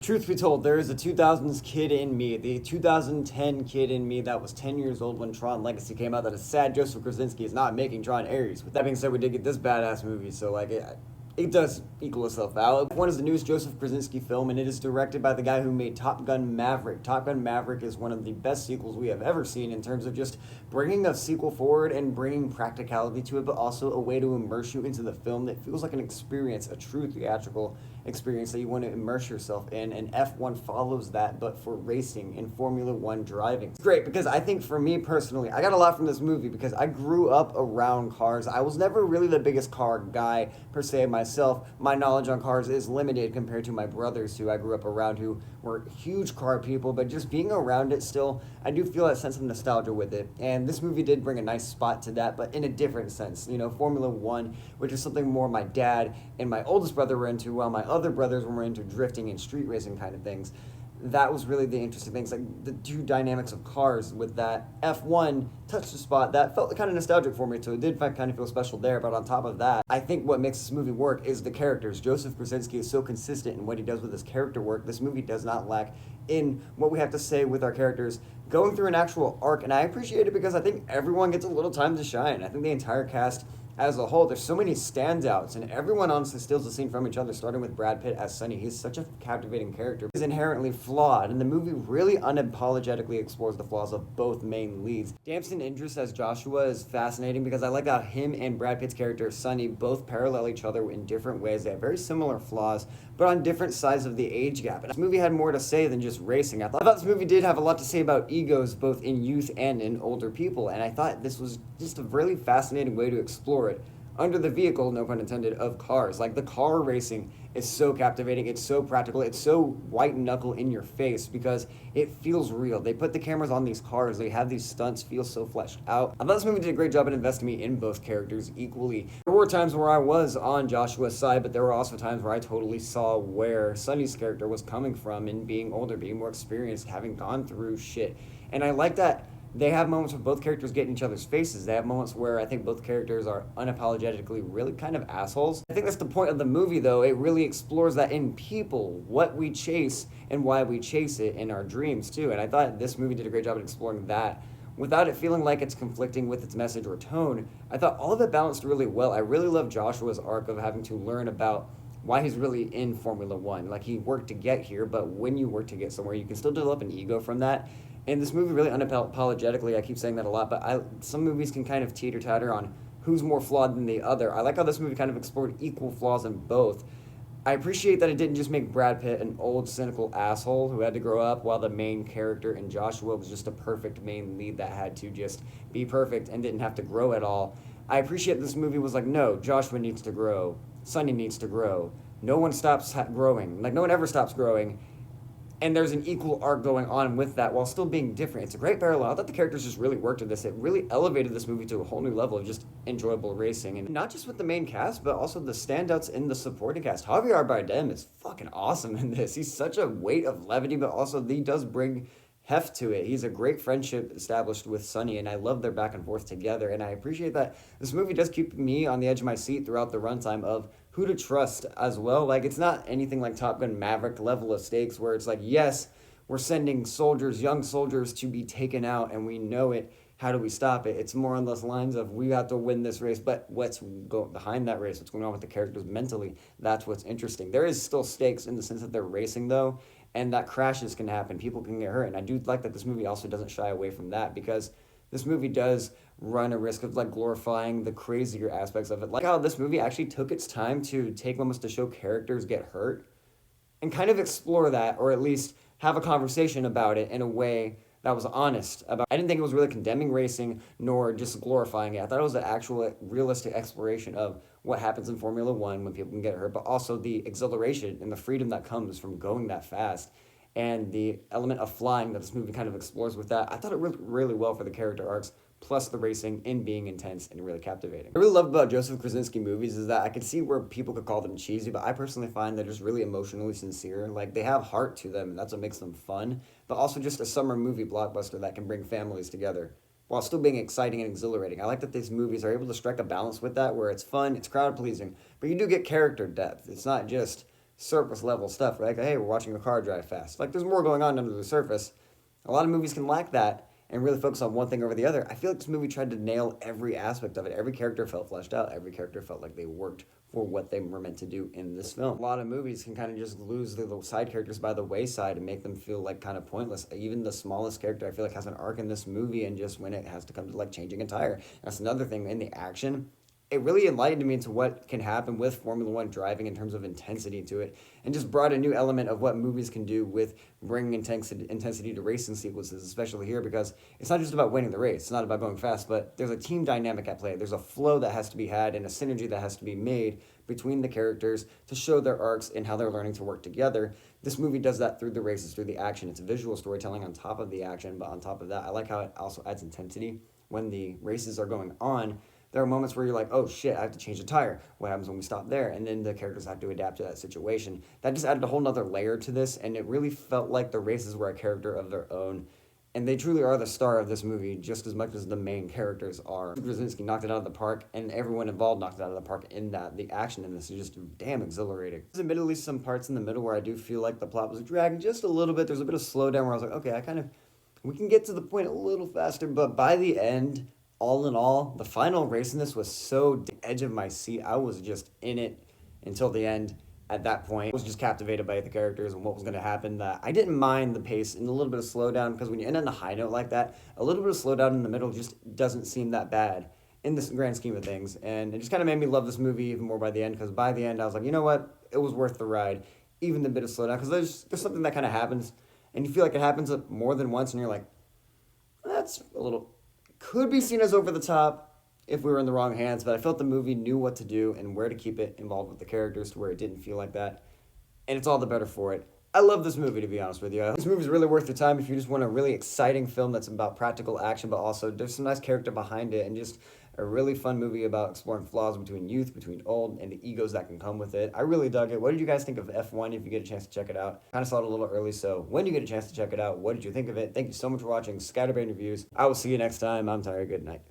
Truth be told, there is a 2000s kid in me, the 2010 kid in me that was 10 years old when Tron Legacy came out that is sad Joseph Kosinski is not making Tron Ares. With that being said, we did get this badass movie, so it does equal itself out. One is the newest Joseph Kosinski film, and it is directed by the guy who made Top Gun Maverick. Top Gun Maverick is one of the best sequels we have ever seen in terms of just bringing a sequel forward and bringing practicality to it, but also a way to immerse you into the film that feels like an experience, a true theatrical experience that you want to immerse yourself in, and F1 follows that, but for racing and Formula One driving. It's great because I think for me personally, I got a lot from this movie because I grew up around cars. I was never really the biggest car guy per se myself. My knowledge on cars is limited compared to my brothers who I grew up around who were huge car people, but just being around it still, I do feel that sense of nostalgia with it. And this movie did bring a nice spot to that, but in a different sense. You know, Formula One, which is something more my dad and my oldest brother were into, while my other brothers were more into drifting and street racing kind of things. That was really the interesting things, like the two dynamics of cars with that. F1 touched a spot that felt kind of nostalgic for me, so it did kind of feel special there. But on top of that, I think what makes this movie work is the characters. Joseph Kosinski is so consistent in what he does with his character work. This movie does not lack in what we have to say with our characters going through an actual arc, and I appreciate it because I think everyone gets a little time to shine. I think the entire cast as a whole, there's so many standouts, and everyone honestly steals the scene from each other, starting with Brad Pitt as Sonny. He's such a captivating character. He's inherently flawed, and the movie really unapologetically explores the flaws of both main leads. Damson Idris as Joshua is fascinating because I like how him and Brad Pitt's character, Sonny, both parallel each other in different ways. They have very similar flaws, but on different sides of the age gap. And this movie had more to say than just racing. I thought this movie did have a lot to say about egos, both in youth and in older people, and I thought this was just a really fascinating way to explore it under the vehicle, no pun intended, of cars. Like, the car racing is so captivating, it's so practical, it's so white knuckle in your face because it feels real. They put the cameras on these cars, they have these stunts feel so fleshed out. I thought this movie did a great job at investing me in both characters equally. There were times where I was on Joshua's side, but there were also times where I totally saw where Sonny's character was coming from in being older, being more experienced, having gone through shit. And I like that they have moments where both characters get in each other's faces. They have moments where I think both characters are unapologetically really kind of assholes. I think that's the point of the movie, though. It really explores that in people, what we chase and why we chase it in our dreams, too. And I thought this movie did a great job at exploring that without it feeling like it's conflicting with its message or tone. I thought all of it balanced really well. I really love Joshua's arc of having to learn about why he's really in Formula One. Like, he worked to get here, but when you work to get somewhere, you can still develop an ego from that. And this movie really unapologetically, I keep saying that a lot, but some movies can kind of teeter-totter on who's more flawed than the other. I like how this movie kind of explored equal flaws in both. I appreciate that it didn't just make Brad Pitt an old, cynical asshole who had to grow up, while the main character in Joshua was just a perfect main lead that had to just be perfect and didn't have to grow at all. I appreciate this movie was like, no, Joshua needs to grow. Sonny needs to grow. No one stops growing. Like, no one ever stops growing. And there's an equal arc going on with that while still being different. It's a great parallel. I thought the characters just really worked with this. It really elevated this movie to a whole new level of just enjoyable racing. And not just with the main cast, but also the standouts in the supporting cast. Javier Bardem is fucking awesome in this. He's such a weight of levity, but also he does bring heft to it. He's a great friendship established with Sonny, and I love their back and forth together. And I appreciate that this movie does keep me on the edge of my seat throughout the runtime of who to trust as well. Like, it's not anything like Top Gun Maverick level of stakes where it's like, yes, we're sending soldiers, young soldiers, to be taken out, and we know it. How do we stop it? It's more on those lines of, we have to win this race, but what's going behind that race? What's going on with the characters mentally? That's what's interesting. There is still stakes in the sense that they're racing, though, and that crashes can happen. People can get hurt, and I do like that this movie also doesn't shy away from that, because this movie does run a risk of, like, glorifying the crazier aspects of it. Like how this movie actually took its time to take moments to show characters get hurt and kind of explore that, or at least have a conversation about it in a way that was honest about. I didn't think it was really condemning racing nor just glorifying it. I thought it was an actual realistic exploration of what happens in Formula One when people can get hurt, but also the exhilaration and the freedom that comes from going that fast, and the element of flying that this movie kind of explores with that. I thought it worked really well for the character arcs, plus the racing in being intense and really captivating. What I really love about Joseph Kosinski movies is that I could see where people could call them cheesy, but I personally find they're just really emotionally sincere. Like, they have heart to them, and that's what makes them fun, but also just a summer movie blockbuster that can bring families together while still being exciting and exhilarating. I like that these movies are able to strike a balance with that, where it's fun, it's crowd pleasing, but you do get character depth. It's not just surface level stuff, right? Like, hey, we're watching a car drive fast. Like, there's more going on under the surface. A lot of movies can lack that and really focus on one thing over the other. I feel like this movie tried to nail every aspect of it. Every character felt fleshed out. Every character felt like they worked for what they were meant to do in this film. A lot of movies can kind of just lose the little side characters by the wayside and make them feel like kind of pointless. Even the smallest character I feel like has an arc in this movie, and just when it has to come to like changing a tire. That's another thing in the action. It really enlightened me into what can happen with Formula One driving in terms of intensity to it, and just brought a new element of what movies can do with bringing intensity to racing sequences, especially here, because it's not just about winning the race. It's not about going fast, but there's a team dynamic at play. There's a flow that has to be had and a synergy that has to be made between the characters to show their arcs and how they're learning to work together. This movie does that through the races, through the action. It's a visual storytelling on top of the action, but on top of that, I like how it also adds intensity when the races are going on. There are moments where you're like, oh shit, I have to change the tire. What happens when we stop there? And then the characters have to adapt to that situation. That just added a whole nother layer to this, and it really felt like the races were a character of their own. And they truly are the star of this movie just as much as the main characters are. Kosinski knocked it out of the park, and everyone involved knocked it out of the park in that. The action in this is just damn exhilarating. There's admittedly some parts in the middle where I do feel like the plot was dragging just a little bit. There's a bit of slowdown where I was like, okay, we can get to the point a little faster, but by the end, all in all, the final race in this was so edge of my seat. I was just in it until the end. At that point, I was just captivated by the characters and what was going to happen. That I didn't mind the pace and a little bit of slowdown, because when you end on a high note like that, a little bit of slowdown in the middle just doesn't seem that bad in this grand scheme of things. And it just kind of made me love this movie even more by the end, because by the end I was like, you know what, it was worth the ride, even the bit of slowdown, because there's something that kind of happens, and you feel like it happens more than once, and you're like, that's a little, could be seen as over the top if we were in the wrong hands, but I felt the movie knew what to do and where to keep it involved with the characters to where it didn't feel like that, and it's all the better for it. I love this movie, to be honest with you. This movie's really worth your time if you just want a really exciting film that's about practical action, but also there's some nice character behind it, and just a really fun movie about exploring flaws between youth, between old, and the egos that can come with it. I really dug it. What did you guys think of F1 if you get a chance to check it out? Kind of saw it a little early, so when you get a chance to check it out, what did you think of it? Thank you so much for watching Scatterbrain Reviews. I will see you next time. I'm Tyler. Good night.